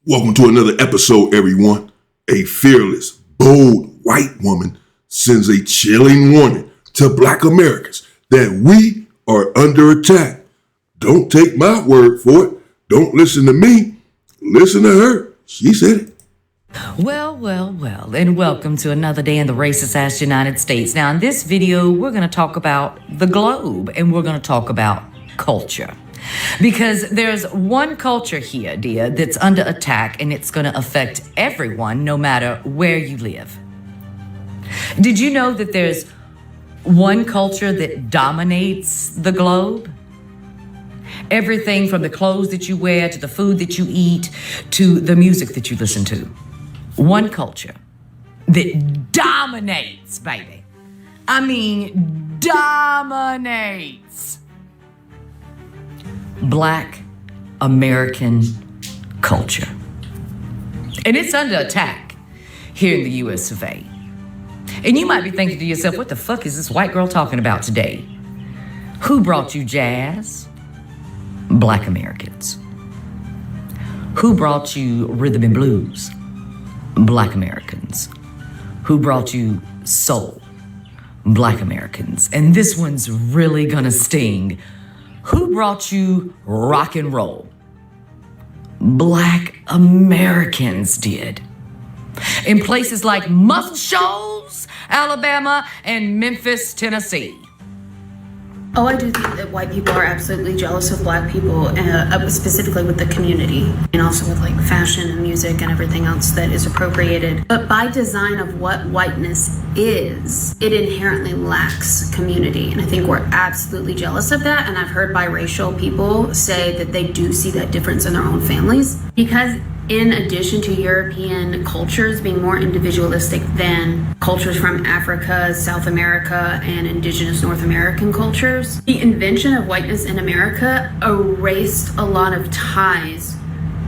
Welcome to another episode, everyone. A fearless, bold white woman sends a chilling warning to Black Americans that we are under attack. Don't take my word for it. Don't listen to me. Listen to her. She said it. Well, and welcome to another day in the racist-ass United States. Now, in this video, we're going to talk about the globe, and we're going to talk about culture. Because there's one culture here, dear, that's under attack, and it's going to affect everyone, no matter where you live. Did you know that there's one culture that dominates the globe? Everything from the clothes that you wear, to the food that you eat, to the music that you listen to. One culture that dominates, baby. I mean, dominates. Black American culture. And it's under attack here in the US of A. And you might be thinking to yourself, what the fuck is this white girl talking about today? Who brought you jazz? Black Americans. Who brought you rhythm and blues? Black Americans. Who brought you soul? Black Americans. And this one's really gonna sting. Who brought you rock and roll? Black Americans did. In places like Muscle Shoals, Alabama, and Memphis, Tennessee. Oh, I do think that white people are absolutely jealous of black people, specifically with the community, and also with like fashion and music and everything else that is appropriated. But by design of what whiteness is, it inherently lacks community. And I think we're absolutely jealous of that. And I've heard biracial people say that they do see that difference in their own families. Because in addition to European cultures being more individualistic than cultures from Africa, South America, and indigenous North American cultures, the invention of whiteness in America erased a lot of ties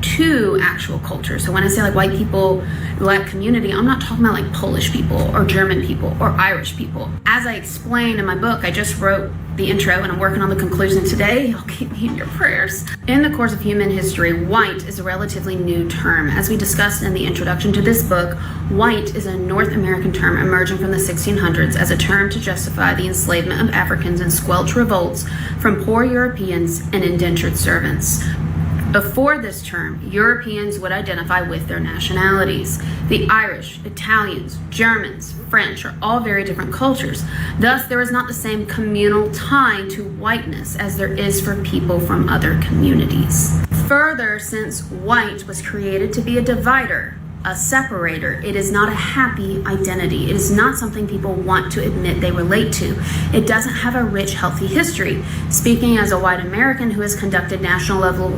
to actual culture. So when I say like white people, black community, I'm not talking about like Polish people or German people or Irish people. As I explained in my book, I just wrote the intro and I'm working on the conclusion today. Y'all keep me in your prayers. In the course of human history, white is a relatively new term. As we discussed in the introduction to this book, white is a North American term emerging from the 1600s as a term to justify the enslavement of Africans and squelch revolts from poor Europeans and indentured servants. Before this term, Europeans would identify with their nationalities. The Irish, Italians, Germans, French are all very different cultures. Thus, there is not the same communal tie to whiteness as there is for people from other communities. Further, since white was created to be a divider, a separator, it is not a happy identity. It is not something people want to admit they relate to. It doesn't have a rich, healthy history. Speaking as a white American who has conducted national level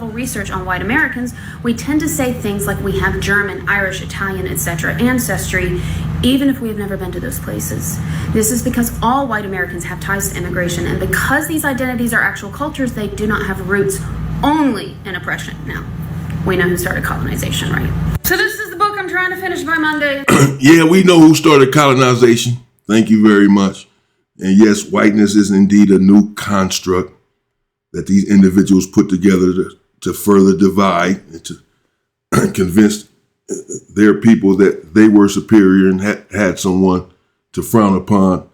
research on white Americans, we tend to say things like we have German, Irish, Italian, etc. ancestry, even if we have never been to those places. This is because all white Americans have ties to immigration, and because these identities are actual cultures, they do not have roots only in oppression. Now, we know who started colonization, right? So this is the book I'm trying to finish by Monday. Yeah, we know who started colonization. Thank you very much. And yes, whiteness is indeed a new construct that these individuals put together to further divide and to convince their people that they were superior and had someone to frown upon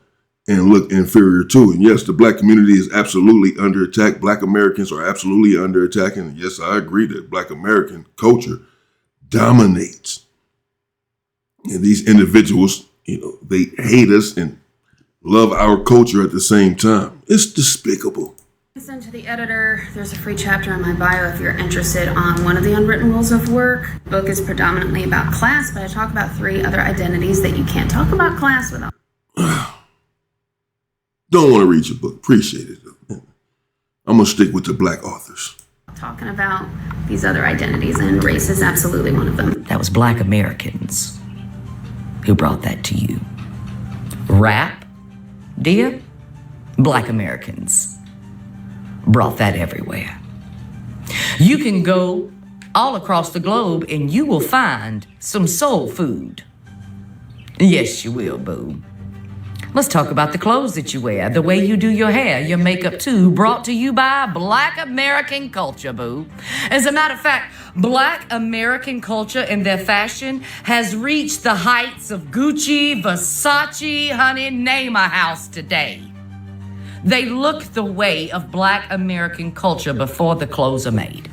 and look inferior to. And yes, the black community is absolutely under attack. Black Americans are absolutely under attack. And yes, I agree that black American culture dominates. And these individuals, they hate us and love our culture at the same time. It's despicable. Listen to the editor. There's a free chapter in my bio if you're interested on one of the unwritten rules of work. The book is predominantly about class, but I talk about 3 other identities that you can't talk about class without. Don't want to read your book. Appreciate it. I'm going to stick with the black authors. Talking about these other identities, and race is absolutely one of them. That was Black Americans who brought that to you. Rap, dear, Black Americans brought that everywhere. You can go all across the globe and you will find some soul food. Yes, you will, boo. Let's talk about the clothes that you wear, the way you do your hair, your makeup too, brought to you by Black American culture, boo. As a matter of fact, Black American culture and their fashion has reached the heights of Gucci, Versace, honey, name a house today. They look the way of Black American culture before the clothes are made.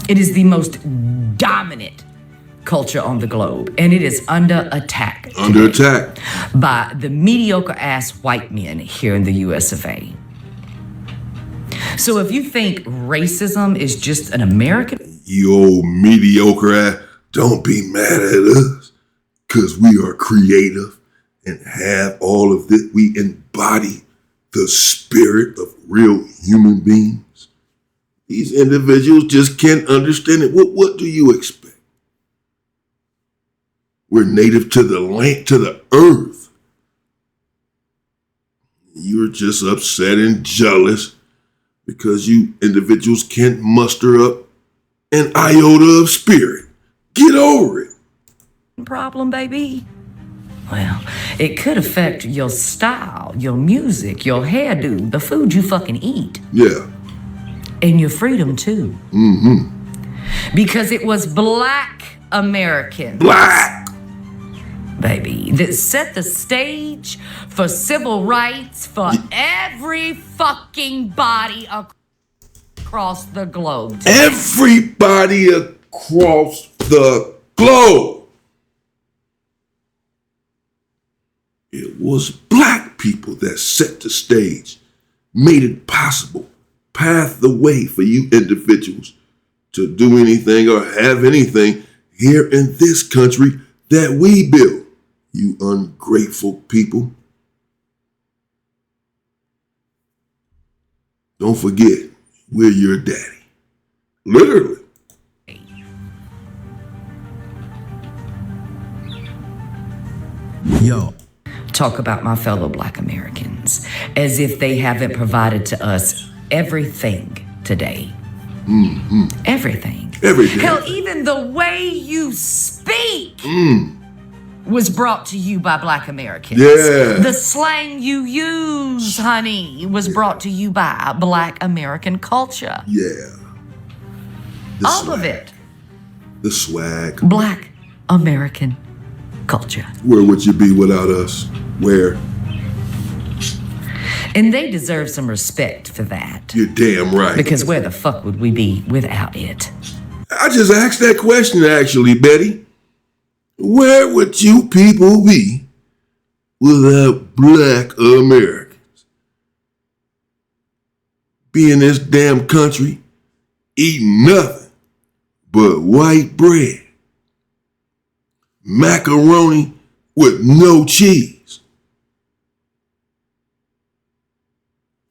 It is the most dominant culture on the globe, and it is under attack. Under attack. By the mediocre ass white men here in the US of A. So if you think racism is just an American, You old mediocre ass, don't be mad at us, because we are creative and have all of this. We embody the spirit of real human beings. These individuals just can't understand it. What do you expect? We're native to the land, to the earth. You're just upset and jealous because you individuals can't muster up an iota of spirit. Get over it. problem, baby? Well, it could affect your style, your music, your hairdo, the food you fucking eat. Yeah. And your freedom, too. Mm-hmm. Because it was Black Americans, Black. baby, that set the stage for civil rights for every fucking body across the globe. Everybody across the globe. It was black people that set the stage, made it possible, paved the way for you individuals to do anything or have anything here in this country that we built. You ungrateful people. Don't forget, we're your daddy. Literally. Yo. Talk about my fellow Black Americans as if they haven't provided to us everything today. Mm-hmm. Everything. Everything. Hell, even the way you speak was brought to you by Black Americans. Yeah. The slang you use, honey, was brought to you by Black American culture. Yeah. The All swag. of it. The swag. Black American culture. Where would you be without us? Where? And they deserve some respect for that. You're damn right. Because where the fuck would we be without it? I just asked that question actually, Betty. Where would you people be without Black Americans? Be in this damn country, eating nothing but white bread, macaroni with no cheese.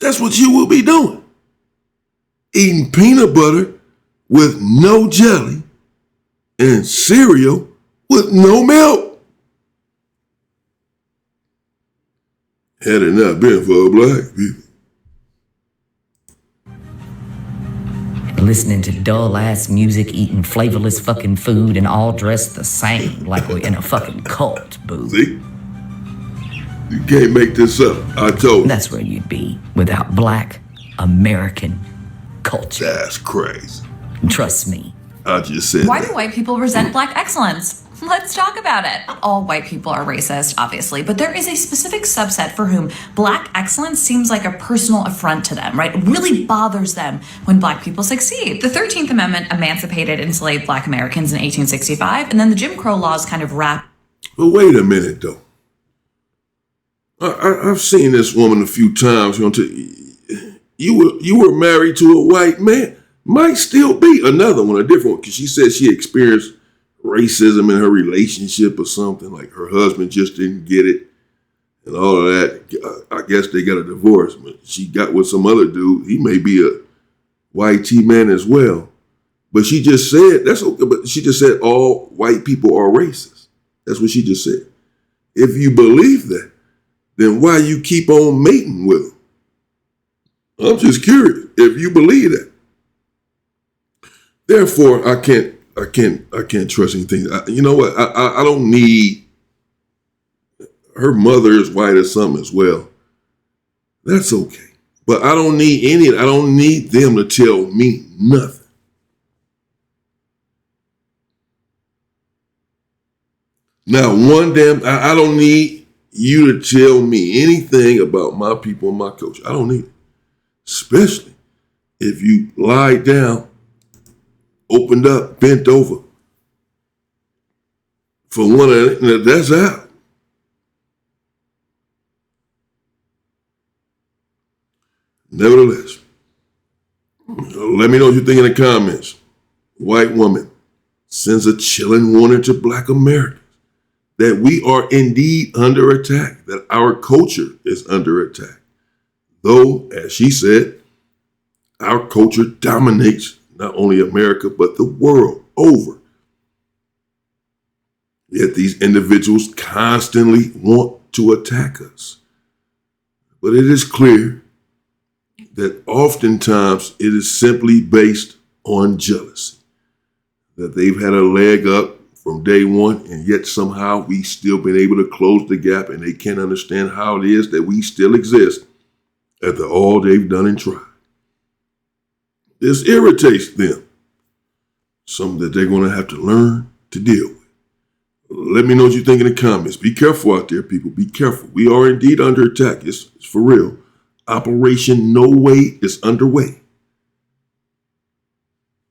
That's what you will be doing. Eating peanut butter with no jelly and cereal with no milk. Had it not been for black people. Listening to dull ass music, eating flavorless fucking food, and all dressed the same like we're in a fucking cult, boo. See? You can't make this up. I told you. That's where you'd be without Black American culture. That's crazy. Trust me. I just said Why that. do white people resent Black excellence? Let's talk about it. Not all white people are racist, obviously, but there is a specific subset for whom Black excellence seems like a personal affront to them, right? It really bothers them when Black people succeed. The 13th Amendment emancipated enslaved Black Americans in 1865, and then the Jim Crow laws kind of wrapped. But wait a minute, though. I've seen this woman a few times. You were married to a white man. Might still be another one, a different one, because she said she experienced racism in her relationship or something, like her husband just didn't get it and all of that. I guess they got a divorce, but she got with some other dude. He may be a white T man as well. But she just said, that's okay, but she just said all white people are racist. That's what she just said. If you believe that, then why you keep on mating with them? I'm just curious if you believe that. Therefore, I can't trust anything. You know what? I don't need. Her mother is white or something as well. That's okay. But I don't need I don't need them to tell me nothing. Now, I don't need you to tell me anything about my people and my coach. I don't need it. Especially if you lied down, opened up, bent over. For one of them, that's out. Nevertheless, let me know what you think in the comments. White woman sends a chilling warning to Black Americans that we are indeed under attack, that our culture is under attack. Though, as she said, our culture dominates not only America, but the world over. Yet these individuals constantly want to attack us. But it is clear that oftentimes it is simply based on jealousy, that they've had a leg up from day one, and yet somehow we still been able to close the gap, and they can't understand how it is that we still exist after all they've done and tried. This irritates them, something that they're going to have to learn to deal with. Let me know what you think in the comments. Be careful out there, people. Be careful. We are indeed under attack. It's for real. Operation No Way is underway.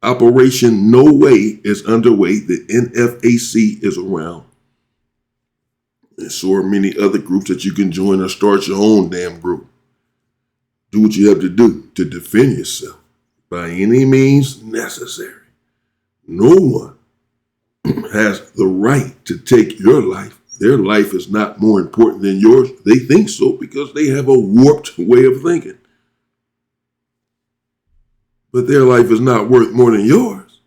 Operation No Way is underway. The NFAC is around. And so are many other groups that you can join or start your own damn group. Do what you have to do to defend yourself by any means necessary. No one has the right to take your life. Their life is not more important than yours. They think so because they have a warped way of thinking. But their life is not worth more than yours.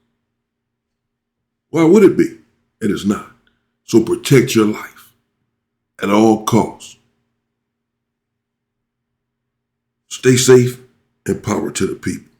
Why would it be? It is not. So protect your life at all costs. Stay safe and power to the people.